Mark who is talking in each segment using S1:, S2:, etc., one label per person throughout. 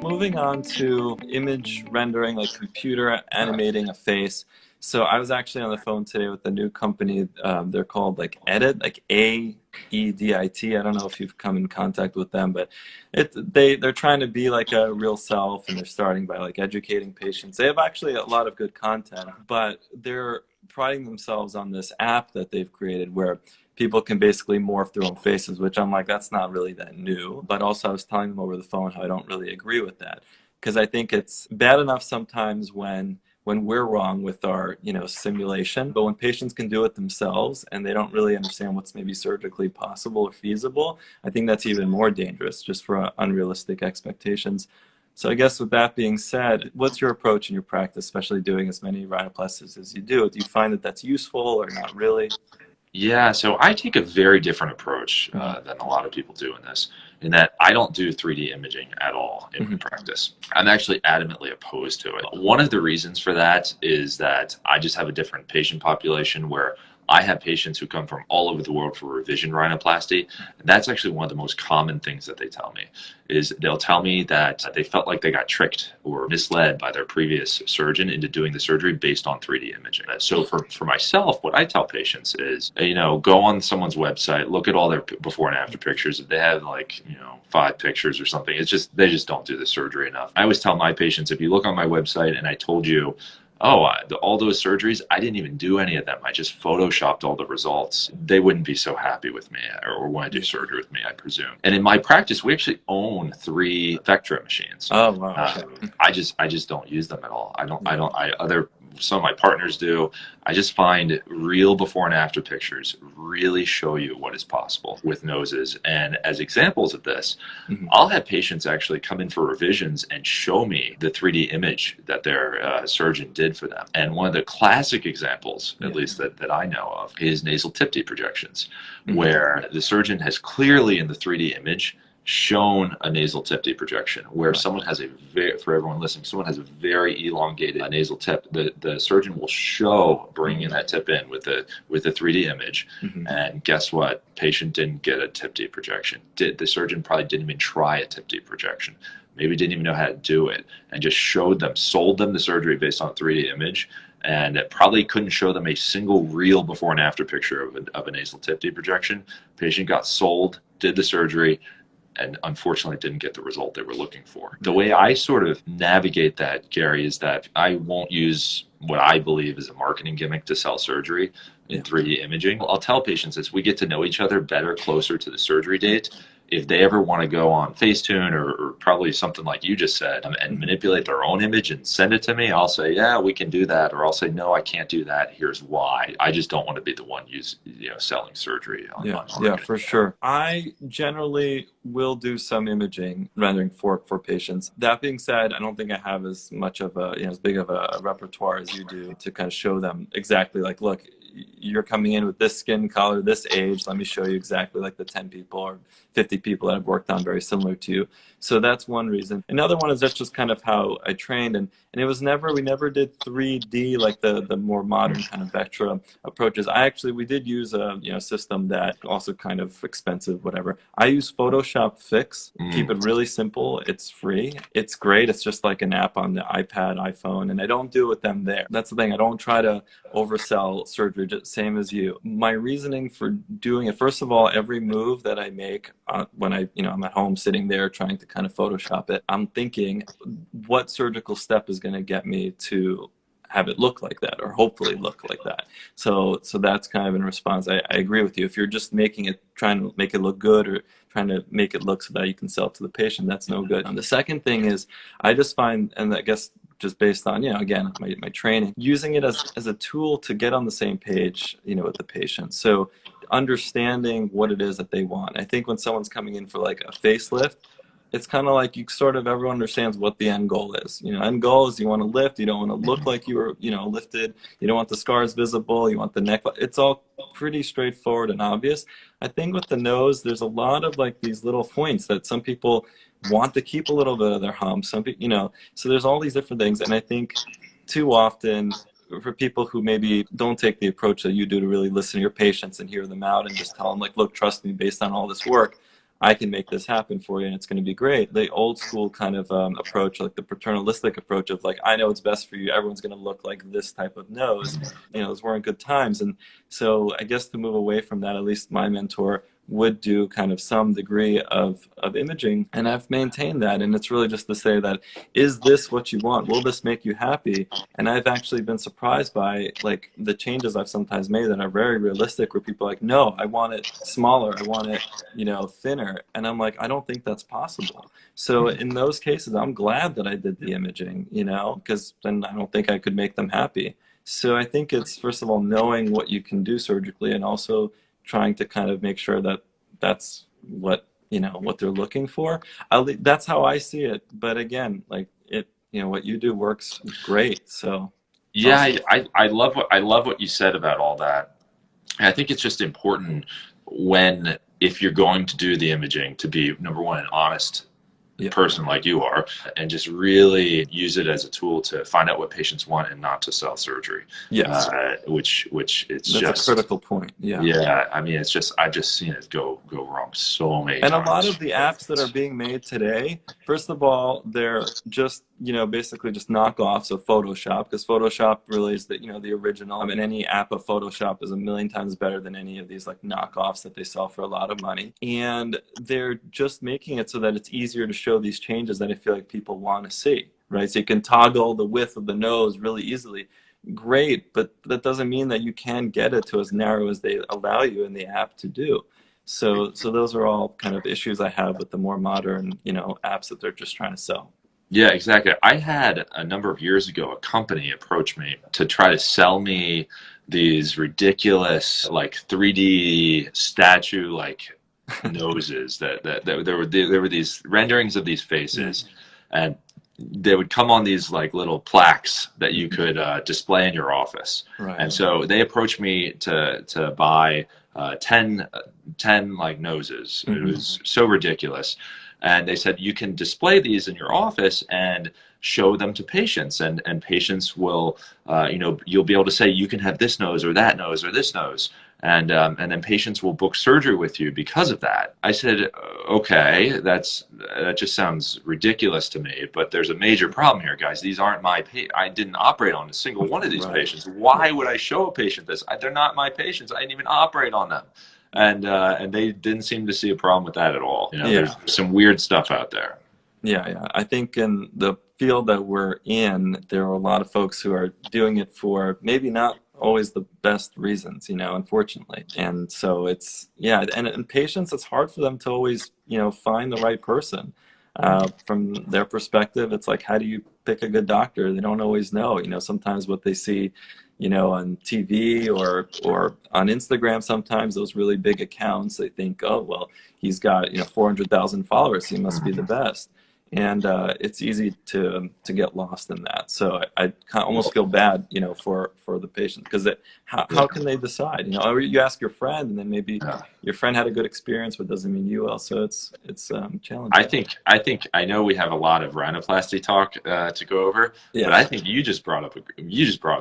S1: Moving on to image rendering, like computer animating a face. So I was actually on the phone today with the new company. They're called like Edit, like AEDIT. I don't know if you've come in contact with them, but they're trying to be like a real self, and they're starting by like educating patients. They have actually a lot of good content, but they're priding themselves on this app that they've created where people can basically morph their own faces, which I'm like, that's not really that new. But also, I was telling them over the phone how I don't really agree with that because I think it's bad enough sometimes when we're wrong with our simulation, but when patients can do it themselves and they don't really understand what's maybe surgically possible or feasible, I think that's even more dangerous just for unrealistic expectations. So I guess with that being said, what's your approach in your practice, especially doing as many rhinoplasties as you do? Do you find that that's useful or not really?
S2: Yeah, so I take a very different approach
S1: Mhm.
S2: than a lot of people do in this, in that I don't do 3D imaging at all in my
S1: Mhm.
S2: practice. I'm actually adamantly opposed to it. One of the reasons for that is that I just have a different patient population where I have patients who come from all over the world for revision rhinoplasty. And that's actually one of the most common things that they tell me is they'll tell me that they felt like they got tricked or misled by their previous surgeon into doing the surgery based on 3D imaging. So for myself, what I tell patients is, go on someone's website, look at all their before and after pictures. If they have like, 5 pictures or something, it's just, they just don't do the surgery enough. I always tell my patients, if you look on my website and I told you, oh, all those surgeries, I didn't even do any of them. I just photoshopped all the results. They wouldn't be so happy with me or want to do
S1: Yeah.
S2: surgery with me, I presume. And in my practice, we actually own 3 Vectra machines.
S1: Oh, wow.
S2: Uh,
S1: Okay.
S2: I just don't use them at all.
S1: Yeah.
S2: Some of my partners do. I just find real before and after pictures really show you what is possible with noses. And as examples of this,
S1: Mhm.
S2: I'll have patients actually come in for revisions and show me the 3D image that their surgeon did for them. And one of the classic examples, at
S1: Yeah.
S2: least that I know of, is nasal tip D projections,
S1: Mhm.
S2: where the surgeon has clearly in the 3D image shown a nasal tip D projection where
S1: Right.
S2: someone has for everyone listening, someone has a very elongated nasal tip. The surgeon will show bringing
S1: Mhm.
S2: that tip in with the 3D image,
S1: Mhm.
S2: and guess what? Patient didn't get a tip D projection. The surgeon probably didn't even try a tip D projection. Maybe didn't even know how to do it, and just sold them the surgery based on a 3D image, and it probably couldn't show them a single real before and after picture of a nasal tip D projection. Patient got sold, did the surgery, and unfortunately didn't get the result they were looking for. The
S1: Right.
S2: way I sort of navigate that, Gary, is that I won't use what I believe is a marketing gimmick to sell surgery in
S1: Yeah.
S2: 3D imaging. I'll tell patients as we get to know each other better closer to the surgery date, if they ever want to go on Facetune or probably something like you just said and
S1: Mhm.
S2: manipulate their own image and send it to me, I'll say, yeah, we can do that. Or I'll say, no, I can't do that. Here's why. I just don't want to be the one selling surgery
S1: Yeah,
S2: on
S1: yeah,
S2: marketing.
S1: for sure. I generally will do some imaging rendering for patients. That being said, I don't think I have as much of a, as big of a repertoire as you do to kind of show them exactly like, look, you're coming in with this skin color, this age. Let me show you exactly like the 10 people or 50 people that I've worked on very similar to you. So that's one reason. Another one is that's just kind of how I trained, and it was never we never did 3D like the more modern kind of Vectra approaches. We did use a system that also kind of expensive, whatever. I use Photoshop Fix. Keep
S2: Mm.
S1: it really simple. It's free. It's great. It's just like an app on the iPad, iPhone, and I don't do it with them there. That's the thing. I don't try to oversell surgery, just same as you. My reasoning for doing it, first of all, every move that I make when I'm at home sitting there trying to kind of Photoshop it, I'm thinking what surgical step is going to get me to have it look like that or hopefully look like that. So that's kind of in response. I agree with you. If you're just making it, trying to make it look good or trying to make it look so that you can sell it to the patient, that's no good. And the second thing is, I just find, and I guess just based on, again, my training, using it as a tool to get on the same page, with the patient. So understanding what it is that they want. I think when someone's coming in for like a facelift, it's kind of like everyone understands what the end goal is. End goal is you want to lift, you don't want to look like you were, lifted, you don't want the scars visible, you want the neck. It's all pretty straightforward and obvious. I think with the nose, there's a lot of like these little points that some people want to keep a little bit of their hump. Some people, so there's all these different things. And I think too often for people who maybe don't take the approach that you do to really listen to your patients and hear them out and just tell them like, look, trust me, based on all this work, I can make this happen for you and it's going to be great. The old school kind of approach, like the paternalistic approach of like, I know it's best for you, everyone's going to look like this type of nose, those weren't good times. And so I guess to move away from that, at least my mentor would do kind of some degree of imaging, and I've maintained that. And it's really just to say that, is this what you want? Will this make you happy? And I've actually been surprised by like the changes I've sometimes made that are very realistic, where people are like, no, I want it smaller, I want it, thinner. And I'm like, I don't think that's possible. So in those cases, I'm glad that I did the imaging, because then I don't think I could make them happy. So I think it's, first of all, knowing what you can do surgically, and also trying to kind of make sure that that's what what they're looking for. That's how I see it. But again, like what you do works great. So
S2: yeah,
S1: awesome.
S2: I love what you said about all that. And I think it's just important if you're going to do the imaging, to be, number one, an honest person like you are, and just really use it as a tool to find out what patients want and not to sell surgery.
S1: Yes.
S2: Which it's
S1: that's
S2: just
S1: a critical point.
S2: Yeah. I mean, it's just, I've just seen it go wrong so many
S1: and
S2: times.
S1: A lot of the apps that are being made today, first of all, they're just basically just knockoffs of Photoshop, because Photoshop really is the original. I mean, any app of Photoshop is a million times better than any of these like knockoffs that they sell for a lot of money. And they're just making it so that it's easier to show these changes that I feel like people want to see, right? So you can toggle the width of the nose really easily. Great, but that doesn't mean that you can get it to as narrow as they allow you in the app to do. So those are all kind of issues I have with the more modern, apps that they're just trying to sell.
S2: Yeah, exactly. I had, a number of years ago, a company approach me to try to sell me these ridiculous, like 3D statue like noses that there were these renderings of these faces, and they would come on these like little plaques that you could display in your office.
S1: Right.
S2: And so they approached me to buy 10 like noses. It was so ridiculous. And they said, you can display these in your office and show them to patients, and patients will, you'll be able to say, you can have this nose or that nose or this nose. And then patients will book surgery with you because of that. I said, okay, that just sounds ridiculous to me, but there's a major problem here, guys. These aren't I didn't operate on a single one of these patients. Why would I show a patient this? They're not my patients. I didn't even operate on them. And they didn't seem to see a problem with that at all. There's some weird stuff out there.
S1: Yeah. I think in the field that we're in, there are a lot of folks who are doing it for maybe not always the best reasons, unfortunately. And so it's, and patients, it's hard for them to always, find the right person. From their perspective, it's like, how do you pick a good doctor? They don't always know. Sometimes what they see, on TV or on Instagram, sometimes those really big accounts, they think, oh, well, he's got 400,000 followers, he must be the best. And it's easy to get lost in that. So I almost feel bad, for the patient, because how can they decide? You ask your friend, and then maybe your friend had a good experience, but doesn't mean you will. So it's challenging.
S2: I know we have a lot of rhinoplasty talk to go over, but I think you just brought up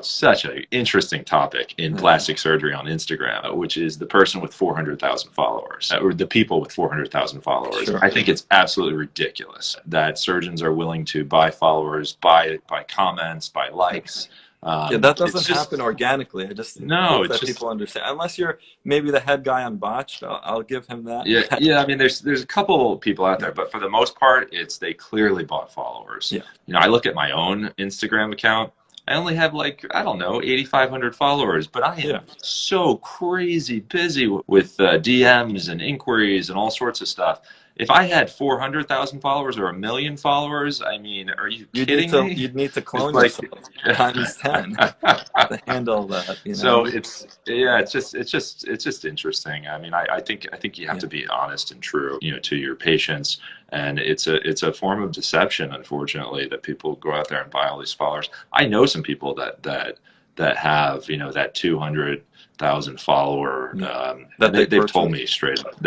S2: such an interesting topic in plastic surgery on Instagram, which is the person with 400,000 followers, or the people with 400,000 followers. Sure. I think it's absolutely ridiculous that surgeons are willing to buy followers, buy comments, buy likes.
S1: That doesn't happen organically. I just hope that people understand. Unless you're maybe the head guy on Botched, I'll give him that.
S2: Yeah. I mean, there's a couple people out there, but for the most part, they clearly bought followers. I look at my own Instagram account. I only have 8,500 followers, but I am so crazy busy with DMs and inquiries and all sorts of stuff. If I had 400,000 followers or 1 million followers, I mean, are you kidding me?
S1: You'd need to clone yourself times 10 to handle that.
S2: So it's just interesting. I mean, I think you have to be honest and true, to your patients, and it's a form of deception, unfortunately, that people go out there and buy all these followers. I know some people that have that 200,000 follower. They've told me straight up.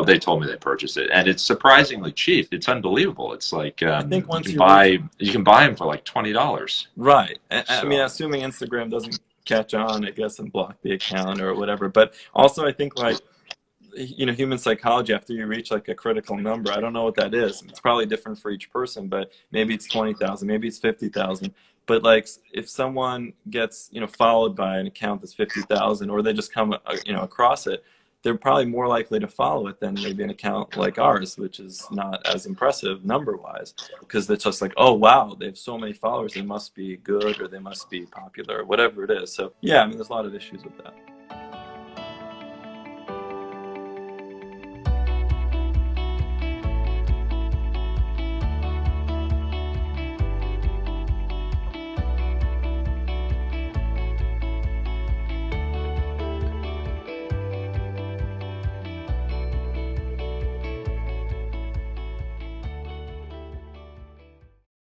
S2: They told me they purchased it, and it's surprisingly cheap. It's unbelievable. It's like I think once you can buy them for like $20.
S1: Right. I mean, assuming Instagram doesn't catch on, I guess, and block the account or whatever. But also, I think human psychology, after you reach like a critical number, I don't know what that is. It's probably different for each person, but maybe it's 20,000, maybe it's 50,000. But like if someone gets, followed by an account that's 50,000, or they just come, across it, they're probably more likely to follow it than maybe an account like ours, which is not as impressive number-wise, because it's just like, oh wow, they have so many followers, they must be good, or they must be popular, or whatever it is. So yeah, I mean, there's a lot of issues with that.